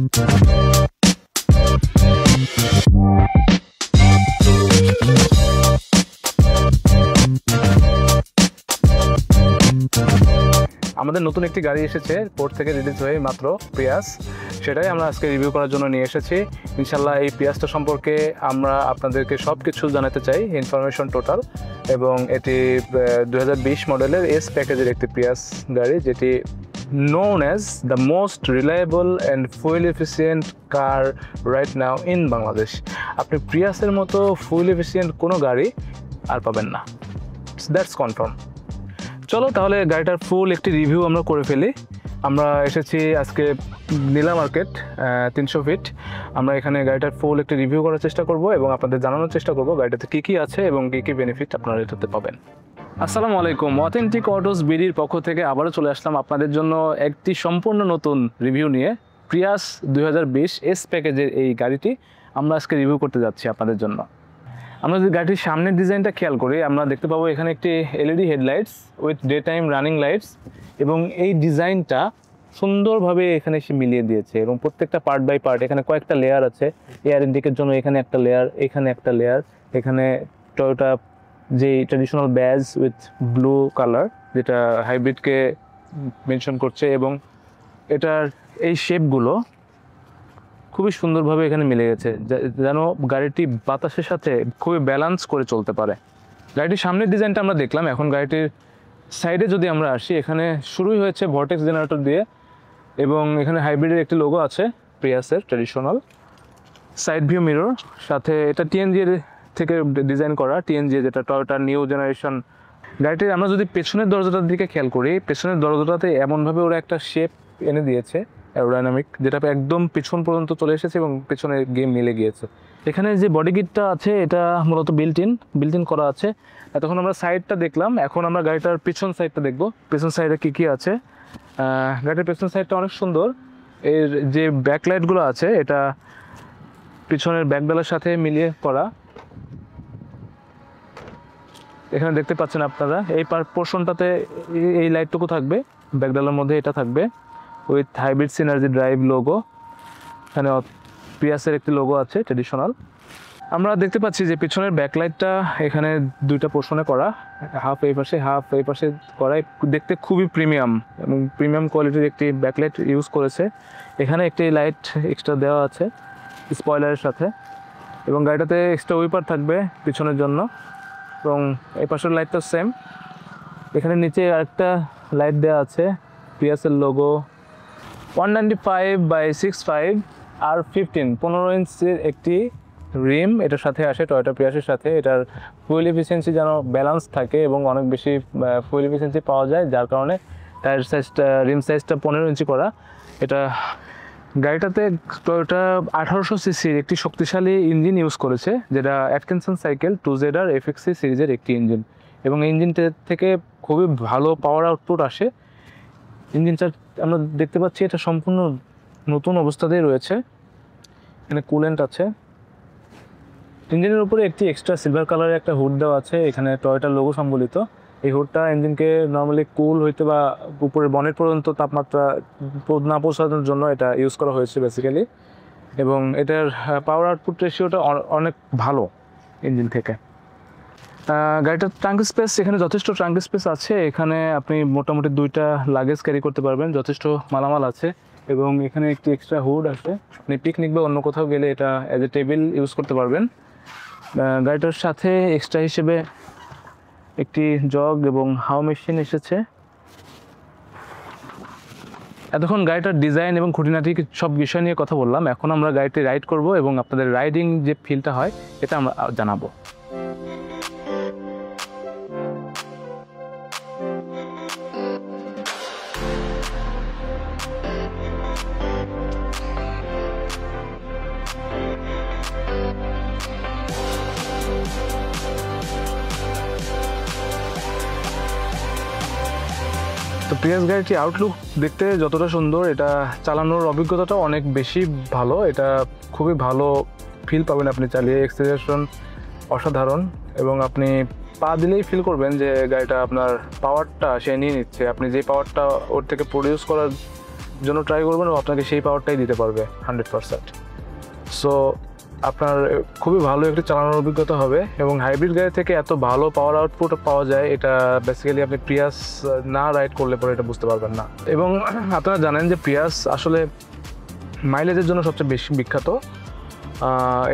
আমাদের নতুন একটি গাড়ি এসেছে পোর্ট থেকে রিলিজ হয়ে মাত্র, প্রিয়াস। সেটাই আমরা আজকে রিভিউ করার জন্য নিয়ে এসেছি। ইনশাল্লাহ এই প্রিয়াসটা সম্পর্কে আমরা আপনাদেরকে সব কিছু জানাতে চাই, ইনফরমেশন টোটাল। এবং এটি 2020 মডেলের এস প্যাকেজের একটি প্রিয়াস গাড়ি, যেটি known as the most reliable and fuel efficient car right now in Bangladesh. আপনি প্রিয়াসের মতো ফুয়েল এফিসিয়েন্ট কোনো গাড়ি আর পাবেন না, দ্যাটস কনফার্ম। চলো তাহলে গাড়িটার ফুল একটি রিভিউ আমরা করে ফেলি। আমরা এসেছি আজকে নীলা মার্কেট 300 ফিট। আমরা এখানে গাড়িটার ফুল একটি রিভিউ করার চেষ্টা করব এবং আপনাদের জানানোর চেষ্টা করব গাড়িটাতে কী কী আছে এবং কী কী বেনিফিট আপনারা এটাতে পাবেন। আসসালামু আলাইকুম, অথেন্টিক অটোস বিডির পক্ষ থেকে আবারও চলে আসলাম আপনাদের জন্য একটি সম্পূর্ণ নতুন রিভিউ নিয়ে। প্রিয়াস 2020 এস প্যাকেজের এই গাড়িটি আমরা আজকে রিভিউ করতে যাচ্ছি আপনাদের জন্য। আমরা যদি গাড়িটির সামনের ডিজাইনটা খেয়াল করি, আমরা দেখতে পাবো এখানে একটি LED headlights with day time running lights, এবং এই ডিজাইনটা সুন্দরভাবে এখানে এসে মিলিয়ে দিয়েছে। এবং প্রত্যেকটা পার্ট বাই পার্ট এখানে কয়েকটা লেয়ার আছে। এয়ার ইনটেকের জন্য এখানে একটা লেয়ার, এখানে একটা লেয়ার, এখানে টয়োটা যে traditional badge with blue colour, যেটা হাইব্রিডকে মেনশন করছে, এবং এটার এই শেপগুলো খুবই সুন্দরভাবে এখানে মিলে গেছে, যেন গাড়িটি বাতাসের সাথে খুবই ব্যালেন্স করে চলতে পারে। গাড়িটির সামনের ডিজাইনটা আমরা দেখলাম। এখন গাড়িটির সাইডে যদি আমরা আসি, এখানে শুরুই হয়েছে ভর্টেক্স জেনারেটর দিয়ে, এবং এখানে হাইব্রিডের একটি লোগো আছে প্রিয়াসের ট্র্যাডিশনাল। সাইড ভিউ মিরর, সাথে এটা টিএনজি থেকে ডিজাইন করা, টিএনজি যেটা টয়োটা নিউ জেনারেশন। গাড়িটির আমরা যদি পেছনের দরজাটার দিকে খেয়াল করি, পেছনের দরজাটাতে এমনভাবে ওরা একটা শেপ এনে দিয়েছে অ্যারোডাইনামিক, যেটা একদম পিছন পর্যন্ত চলে এসেছে এবং পেছনে গিয়ে মিলে গিয়েছে। এখানে যে বডি কিটটা আছে এটা মূলত বিল্ট ইন করা আছে। তখন আমরা সাইডটা দেখলাম, এখন আমরা গাড়িটার পিছন সাইডটা দেখব। পেছন সাইডে কী কী আছে। গাড়িটার পেছন সাইডটা অনেক সুন্দর। এর যে ব্যাকলাইটগুলো আছে এটা পিছনের ব্যাকডালার সাথে মিলিয়ে করা। এখানে দেখতে পাচ্ছেন আপনারা এই পোর্শনটাতে এই লাইটটুকু থাকবে, ব্যাকডালার মধ্যে এটা থাকবে with hybrid synergy drive logo. এখানে প্রিয়াসের একটি লোগো আছে ট্র্যাডিশনাল। আমরা দেখতে পাচ্ছি যে পিছনের ব্যাকলাইটটা এখানে দুইটা পোর্শনে করা, হাফ এই পাশে হাফ এই পাশে করা। দেখতে খুবই প্রিমিয়াম এবং প্রিমিয়াম কোয়ালিটির একটি ব্যাকলাইট ইউজ করেছে। এখানে একটি লাইট এক্সট্রা দেওয়া আছে স্পয়লারের সাথে, এবং গাড়িটাতে এক্সট্রা উইপার থাকবে পিছনের জন্য, এবং এই পাশের লাইটটা সেম। এখানে নিচে আরেকটা লাইট দেওয়া আছে, প্রিয়াসের লোগো। 195/65 R15 ইঞ্চির একটি রিম এটার সাথে আসে টয়োটা প্রিয়াসের সাথে। এটার ফুয়েল এফিসিয়েন্সি যেন ব্যালেন্স থাকে এবং অনেক বেশি ফুয়েল এফিসিয়েন্সি পাওয়া যায়, যার কারণে টায়ার সাইজটা, রিম সাইজটা 15 ইঞ্চি করা। এটা গাড়িটাতে টয়োটা 1800 সিসির একটি শক্তিশালী ইঞ্জিন ইউজ করেছে, যেটা অ্যাটকিনসন সাইকেল 2ZR FXC সিরিজের একটি ইঞ্জিন, এবং ইঞ্জিনটা থেকে খুবই ভালো পাওয়ার আউটপুট আসে। ইঞ্জিনটা আমরা দেখতে পাচ্ছি এটা সম্পূর্ণ নতুন অবস্থাতেই রয়েছে। এখানে কুলেন্ট আছে। ইঞ্জিনের উপরে একটি এক্সট্রা সিলভার কালারের একটা হুড দেওয়া আছে, এখানে টয়োটার লোগো সম্বলিত। এই হুডটা ইঞ্জিনকে নর্মালি কুল হইতে বা উপরের বনেট পর্যন্ত তাপমাত্রা না পৌঁছানোর জন্য এটা ইউজ করা হয়েছে বেসিক্যালি, এবং এটার পাওয়ার আউটপুট রেশিওটা অনেক ভালো ইঞ্জিন থেকে। গাড়িটার ট্রাঙ্ক স্পেস, এখানে যথেষ্ট ট্রাঙ্ক স্পেস আছে। এখানে আপনি মোটামুটি 2টা লাগেজ ক্যারি করতে পারবেন, যথেষ্ট মালামাল আছে। এবং এখানে একটি এক্সট্রা হুড আছে, আপনি পিকনিক বা অন্য কোথাও গেলে এটা অ্যাজ এ টেবিল ইউজ করতে পারবেন। গাড়িটার সাথে এক্সট্রা হিসেবে একটি জগ এবং হাওয়া মেশিন এসেছে। এতক্ষণ গাড়িটার ডিজাইন এবং খুঁটিনাটি সব বিষয় নিয়ে কথা বললাম। এখন আমরা গাড়িটি রাইড করব এবং আপনাদের রাইডিং যে ফিলটা হয় এটা আমরা জানাবো। তো প্রিয়াস গাড়িটি আউটলুক দেখতে যতটা সুন্দর, এটা চালানোর অভিজ্ঞতাটা অনেক বেশি ভালো। এটা খুবই ভালো ফিল পাবেন আপনি চালিয়ে। এক্সেলারেশন অসাধারণ, এবং আপনি পা দিলেই ফিল করবেন যে গাড়িটা আপনার পাওয়ারটা সে নিয়ে নিচ্ছে। আপনি যে পাওয়ারটা ওর থেকে প্রডিউস করার জন্য ট্রাই করবেন ও আপনাকে সেই পাওয়ারটাই দিতে পারবে 100%। সো আপনার খুবই ভালো একটি চালানোর অভিজ্ঞতা হবে, এবং হাইব্রিড গাড়ি থেকে এত ভালো পাওয়ার আউটপুট পাওয়া যায় এটা বেসিক্যালি আপনি প্রিয়াস না রাইড করলে পরে এটা বুঝতে পারবেন না। এবং আপনারা জানেন যে প্রিয়াস আসলে মাইলেজের জন্য সবচেয়ে বেশি বিখ্যাত।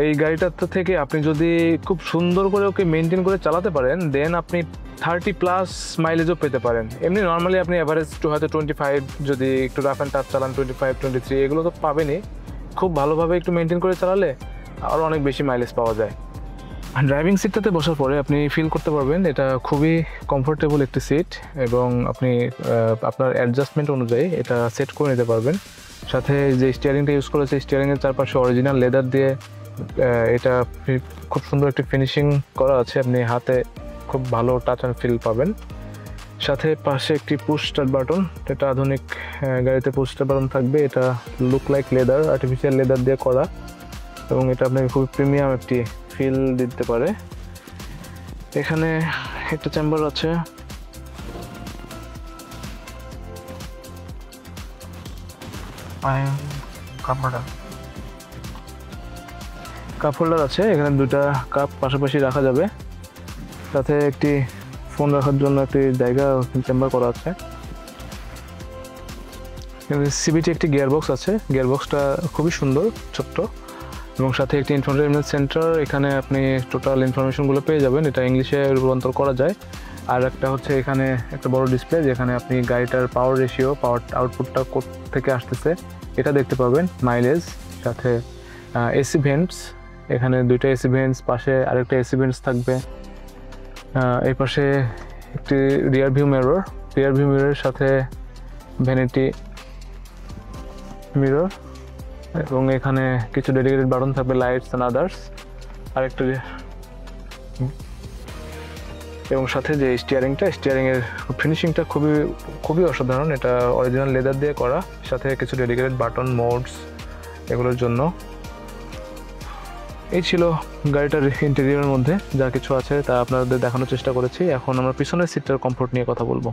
এই গাড়িটার থেকে আপনি যদি খুব সুন্দর করে ওকে মেনটেন করে চালাতে পারেন দেন আপনি 30+ মাইলেজও পেতে পারেন। এমনি নর্মালি আপনি অ্যাভারেজ হয়তো 25, যদি একটু রাফ অ্যান্ড টাফ চালান 25, 23 এগুলো তো পাবেনই। খুব ভালোভাবে একটু মেনটেন করে চালালে আরও অনেক বেশি মাইলেজ পাওয়া যায়। ড্রাইভিং সিটটাতে বসার পরে আপনি ফিল করতে পারবেন এটা খুবই কমফোর্টেবল একটি সিট, এবং আপনি আপনার অ্যাডজাস্টমেন্ট অনুযায়ী এটা সেট করে নিতে পারবেন। সাথে যে স্টিয়ারিংটা ইউজ করেছে, স্টিয়ারিংয়ের চারপাশে অরিজিনাল লেদার দিয়ে এটা খুব সুন্দর একটি ফিনিশিং করা আছে, আপনি হাতে খুব ভালো টাচ অ্যান্ড ফিল পাবেন। সাথে পাশে একটি পুশ স্টার্ট বাটন, এটা আধুনিক গাড়িতে পুশ স্টার্ট বাটন থাকবে। এটা look like leather, artificial leather দিয়ে করা, এবং এটা আপনাকে খুব প্রিমিয়াম একটি ফিল দিতে পারে। এখানে একটা চেম্বার আছে, কাপ হোল্ডার আছে, এখানে দুটা কাপ পাশাপাশি রাখা যাবে। সাথে একটি ফোন রাখার জন্য একটি জায়গা চেম্বার করা আছে। সিবিটি একটি গিয়ারবক্স আছে, গিয়ারবক্সটা খুবই সুন্দর, ছোট্ট, এবং সাথে একটি ইনফরটেইনমেন্ট সেন্টার। এখানে আপনি টোটাল ইনফরমেশনগুলো পেয়ে যাবেন, এটা ইংলিশে রূপান্তর করা যায়। আর একটা হচ্ছে এখানে একটা বড় ডিসপ্লে, যেখানে আপনি গাড়িটার পাওয়ার রেশিও, পাওয়ার আউটপুটটা থেকে আসতেছে এটা দেখতে পাবেন, মাইলেজ, সাথে এসি ভেন্টস, এখানে দুইটা এসি ভেন্টস, পাশে আরেকটা এসি ভেন্টস থাকবে। এই পাশে একটি রিয়ার ভিউ মিররের সাথে ভ্যানিটি মিরর, এবং এখানে কিছু ডেডিকেটেড বাটন থাকবে, লাইটস অ্যান্ড আদার্স, আরেকটা, এবং সাথে যে স্টিয়ারিংয়ের ফিনিশিংটা খুবই অসাধারণ। এটা অরিজিনাল লেদার দিয়ে করা, সাথে কিছু ডেডিকেটেড বাটন, মোডস এগুলোর জন্য। এই ছিল গাড়িটার ইন্টেরিয়রের মধ্যে যা কিছু আছে তা আপনাদের দেখানোর চেষ্টা করেছি। এখন আমরা পিছনের সিটটার কমফোর্ট নিয়ে কথা বলবো।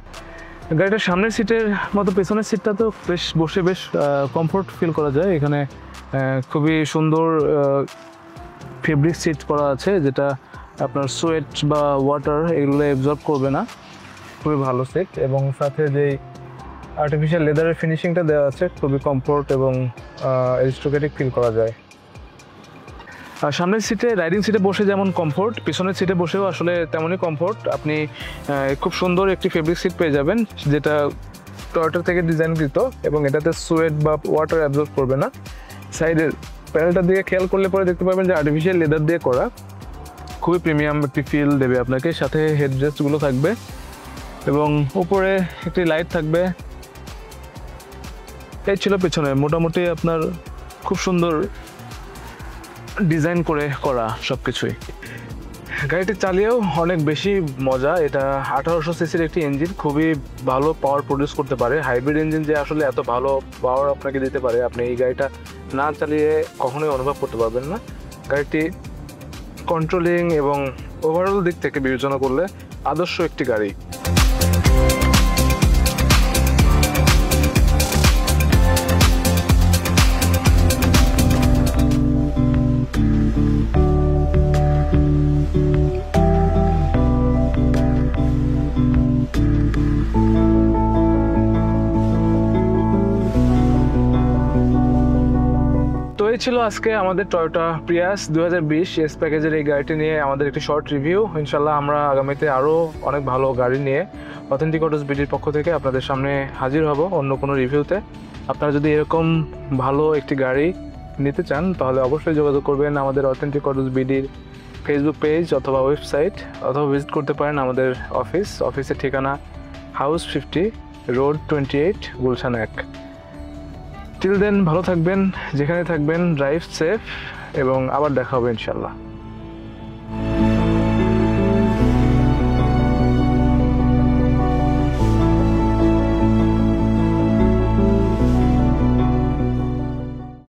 গাড়িটার সামনের সিটের মতো পেছনের সিটটা তো বসে বেশ কমফোর্ট ফিল করা যায়। এখানে খুবই সুন্দর ফেব্রিক সিট করা আছে, যেটা আপনার সোয়েট বা ওয়াটার এগুলো অ্যাবজর্ব করবে না, খুবই ভালো সিট। এবং সাথে যেই আর্টিফিশিয়াল লেদারের ফিনিশিংটা দেওয়া আছে খুবই কমফোর্ট এবং অ্যারিস্টোক্রেটিক ফিল করা যায়। আর সামনের সিটে, রাইডিং সিটে বসে যেমন কমফোর্ট, পিছনের সিটে বসেও আসলে তেমনই কমফোর্ট। আপনি খুব সুন্দর একটি ফেব্রিক সিট পেয়ে যাবেন, যেটা টয়োটা থেকে ডিজাইনকৃত, এবং এটাতে সোয়েট বা ওয়াটার অ্যাবজর্ব করবে না। সাইডের প্যানেলটা দিয়ে খেয়াল করলে পরে দেখতে পাবেন যে আর্টিফিশিয়াল লেদার দিয়ে করা, খুবই প্রিমিয়াম একটি ফিল দেবে আপনাকে। সাথে হেডরেস্টগুলো থাকবে, এবং উপরে একটি লাইট থাকবে। এই ছিল পেছনে, মোটামুটি আপনার খুব সুন্দর ডিজাইন করে করা সব কিছুই। গাড়িটি চালিয়েও অনেক বেশি মজা। এটা 1800 সিসির একটি ইঞ্জিন, খুবই ভালো পাওয়ার প্রডিউস করতে পারে। হাইব্রিড ইঞ্জিন যে আসলে এত ভালো পাওয়ার আপনাকে দিতে পারে, আপনি এই গাড়িটা না চালিয়ে কখনোই অনুভব করতে পারবেন না। গাড়িটি কন্ট্রোলিং এবং ওভারঅল দিক থেকে বিবেচনা করলে আদর্শ একটি গাড়ি। তো এই ছিল আজকে আমাদের টয়োটা প্রিয়াস 2020 এস প্যাকেজের এই গাড়িটি নিয়ে আমাদের একটি শর্ট রিভিউ। ইনশাল্লাহ আমরা আগামীতে আরও অনেক ভালো গাড়ি নিয়ে অথেন্টিক অটোস বিডির পক্ষ থেকে আপনাদের সামনে হাজির হব অন্য কোনো রিভিউতে। আপনারা যদি এরকম ভালো একটি গাড়ি নিতে চান তাহলে অবশ্যই যোগাযোগ করবেন আমাদের অথেন্টিক অটোস বিডির ফেসবুক পেজ অথবা ওয়েবসাইট, অথবা ভিজিট করতে পারেন আমাদের অফিসের ঠিকানা house 50 road 28 Gulshan 1। Till then ভালো থাকবেন, যেখানে থাকবেন ড্রাইভ সেফ, এবং আবার দেখা হবে ইনশাল্লাহ।